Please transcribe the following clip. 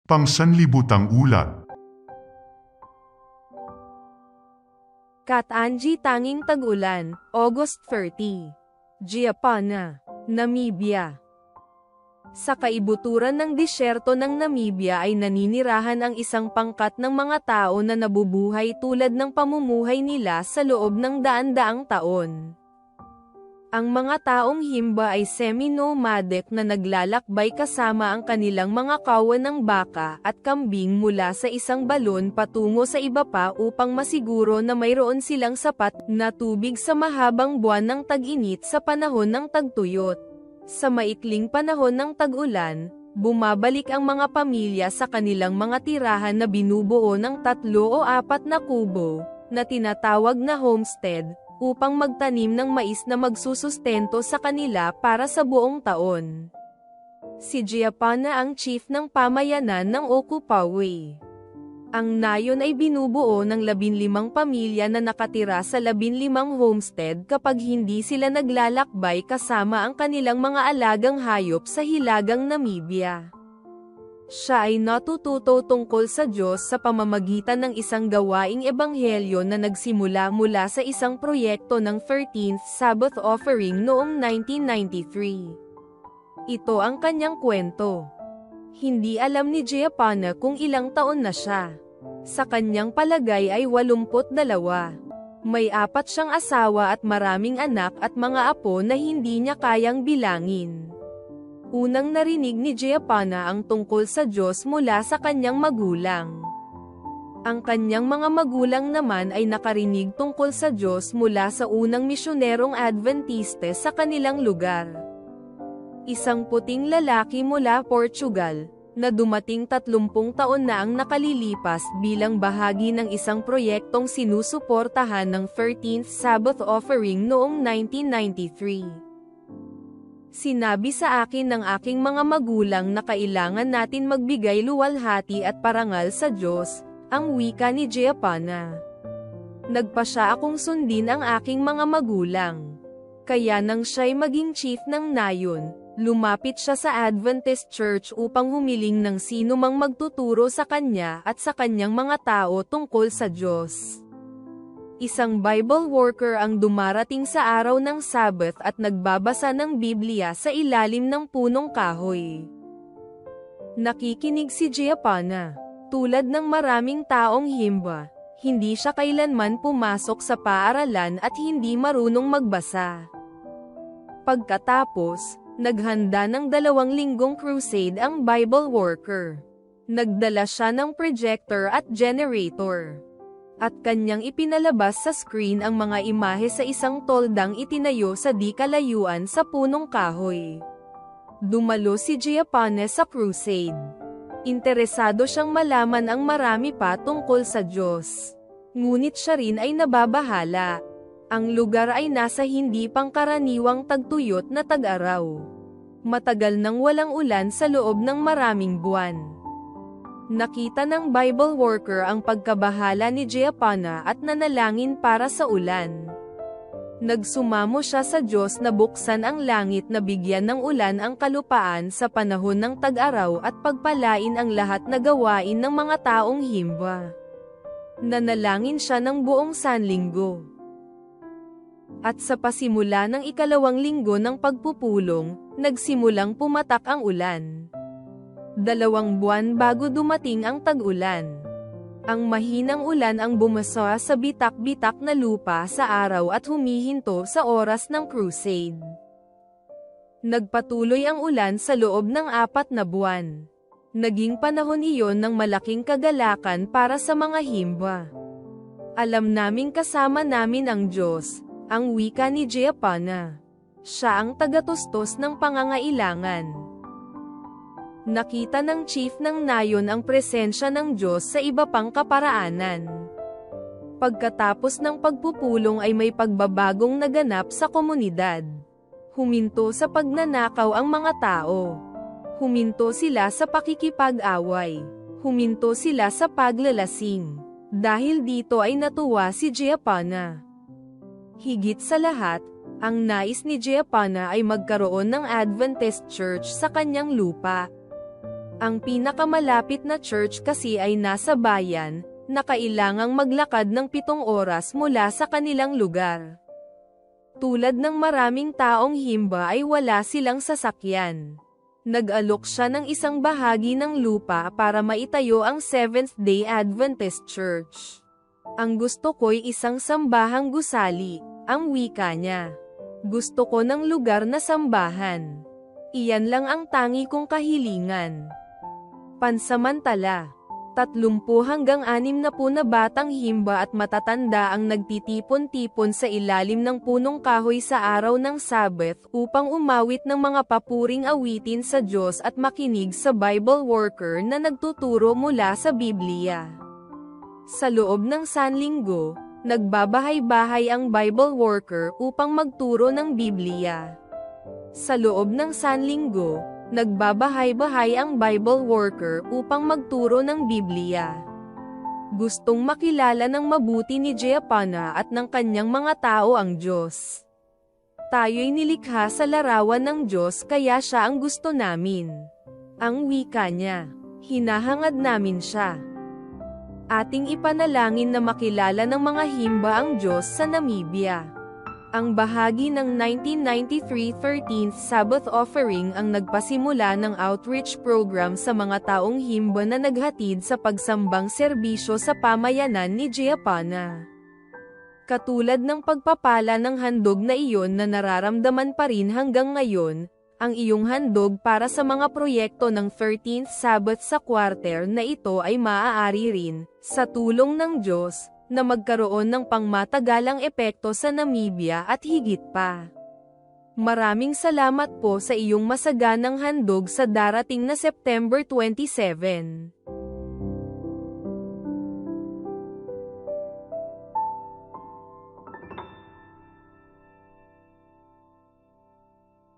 Pangsanlibutang ulat. Katanji Tanging Tag-ulan, August 30. Giapana, Namibia. Sa kaibuturan ng disyerto ng Namibia ay naninirahan ang isang pangkat ng mga tao na nabubuhay tulad ng pamumuhay nila sa loob ng daan-daang taon. Ang mga taong Himba ay semi-nomadic na naglalakbay kasama ang kanilang mga kawan ng baka at kambing mula sa isang balon patungo sa iba pa upang masiguro na mayroon silang sapat na tubig sa mahabang buwan ng tag-init sa panahon ng tagtuyot. Sa maikling panahon ng tag-ulan, bumabalik ang mga pamilya sa kanilang mga tirahan na binubuo ng 3 o 4 na kubo, na tinatawag na homestead, upang magtanim ng mais na magsusustento sa kanila para sa buong taon. Si Giapana ang chief ng pamayanan ng Okupawe. Ang nayon ay binubuo ng 15 pamilya na nakatira sa 15 homestead kapag hindi sila naglalakbay kasama ang kanilang mga alagang hayop sa hilagang Namibia. Siya ay natututo tungkol sa Diyos sa pamamagitan ng isang gawaing ebanghelyo na nagsimula mula sa isang proyekto ng 13th Sabbath Offering noong 1993. Ito ang kanyang kwento. Hindi alam ni Giapana kung ilang taon na siya. Sa kanyang palagay ay 82. May 4 siyang asawa at maraming anak at mga apo na hindi niya kayang bilangin. Unang narinig ni Giapana ang tungkol sa Diyos mula sa kanyang magulang. Ang kanyang mga magulang naman ay nakarinig tungkol sa Diyos mula sa unang misyonerong Adventiste sa kanilang lugar. Isang puting lalaki mula Portugal, na dumating 30 taon na ang nakalilipas bilang bahagi ng isang proyektong sinusuportahan ng 13th Sabbath Offering noong 1993. Sinabi sa akin ng aking mga magulang na kailangan natin magbigay luwalhati at parangal sa Diyos, ang wika ni Giapana. Nagpasya akong sundin ang aking mga magulang. Kaya nang siya'y maging chief ng nayon, lumapit siya sa Adventist Church upang humiling ng sino mang magtuturo sa kanya at sa kanyang mga tao tungkol sa Diyos. Isang Bible worker ang dumarating sa araw ng Sabbath at nagbabasa ng Biblia sa ilalim ng punong kahoy. Nakikinig si Giapana. Tulad ng maraming taong Himba, hindi siya kailanman pumasok sa paaralan at hindi marunong magbasa. Pagkatapos, naghanda ng 2 linggong crusade ang Bible worker. Nagdala siya ng projector at generator. At kanyang ipinalabas sa screen ang mga imahe sa isang toldang itinayo sa di kalayuan sa punong kahoy. Dumalo si Giapana sa crusade. Interesado siyang malaman ang marami pa tungkol sa Diyos. Ngunit siya rin ay nababahala. Ang lugar ay nasa hindi pangkaraniwang tagtuyot na tag-araw. Matagal nang walang ulan sa loob ng maraming buwan. Nakita ng Bible worker ang pagkabahala ni Giapana at nanalangin para sa ulan. Nagsumamo siya sa Diyos na buksan ang langit na bigyan ng ulan ang kalupaan sa panahon ng tag-araw at pagpalain ang lahat na gawain ng mga taong Himba. Nanalangin siya ng buong sanlinggo. At sa pasimula ng 2 linggo ng pagpupulong, nagsimulang pumatak ang ulan. 2 buwan bago dumating ang tag-ulan. Ang mahinang ulan ang bumasa sa bitak-bitak na lupa sa araw at humihinto sa oras ng crusade. Nagpatuloy ang ulan sa loob ng 4 na buwan. Naging panahon iyon ng malaking kagalakan para sa mga Himba. Alam naming kasama namin ang Diyos, ang wika ni Giapana. Siya ang tagatustos ng pangangailangan. Nakita ng chief ng nayon ang presensya ng Diyos sa iba pang kaparaanan. Pagkatapos ng pagpupulong ay may pagbabagong naganap sa komunidad. Huminto sa pagnanakaw ang mga tao. Huminto sila sa pakikipag-away. Huminto sila sa paglalasing. Dahil dito ay natuwa si Giapana. Higit sa lahat, ang nais ni Giapana ay magkaroon ng Adventist Church sa kanyang lupa. Ang pinakamalapit na church kasi ay nasa bayan, na kailangang maglakad ng 7 oras mula sa kanilang lugar. Tulad ng maraming taong himba ay wala silang sasakyan. Nag-alok siya ng isang bahagi ng lupa para maitayo ang Seventh-day Adventist Church. Ang gusto ko'y isang sambahang gusali, ang wika niya. Gusto ko ng lugar na sambahan. Iyan lang ang tangi kong kahilingan. Pansamantala, 30 hanggang 60 na batang himba at matatanda ang nagtitipon-tipon sa ilalim ng punong kahoy sa araw ng Sabbath upang umawit ng mga papuring awitin sa Diyos at makinig sa Bible worker na nagtuturo mula sa Biblia. Sa loob ng Sanlinggo, nagbabahay-bahay ang Bible worker upang magturo ng Biblia. Sa loob ng Sanlinggo, nagbabahay-bahay ang Bible worker upang magturo ng Biblia. Gustong makilala ng mabuti ni Giappana at ng kanyang mga tao ang Diyos. Tayo'y nilikha sa larawan ng Diyos kaya siya ang gusto namin. Ang wika niya. Hinahangad namin siya. Ating ipanalangin na makilala ng mga himba ang Diyos sa Namibia. Ang bahagi ng 1993 13th Sabbath Offering ang nagpasimula ng outreach program sa mga taong himba na naghatid sa pagsambang serbisyo sa pamayanan ni Giappana. Katulad ng pagpapala ng handog na iyon na nararamdaman pa rin hanggang ngayon, ang iyong handog para sa mga proyekto ng 13th Sabbath sa quarter na ito ay maaari rin, sa tulong ng Diyos, na magkaroon ng pangmatagalang epekto sa Namibia at higit pa. Maraming salamat po sa iyong masaganang handog sa darating na September 27.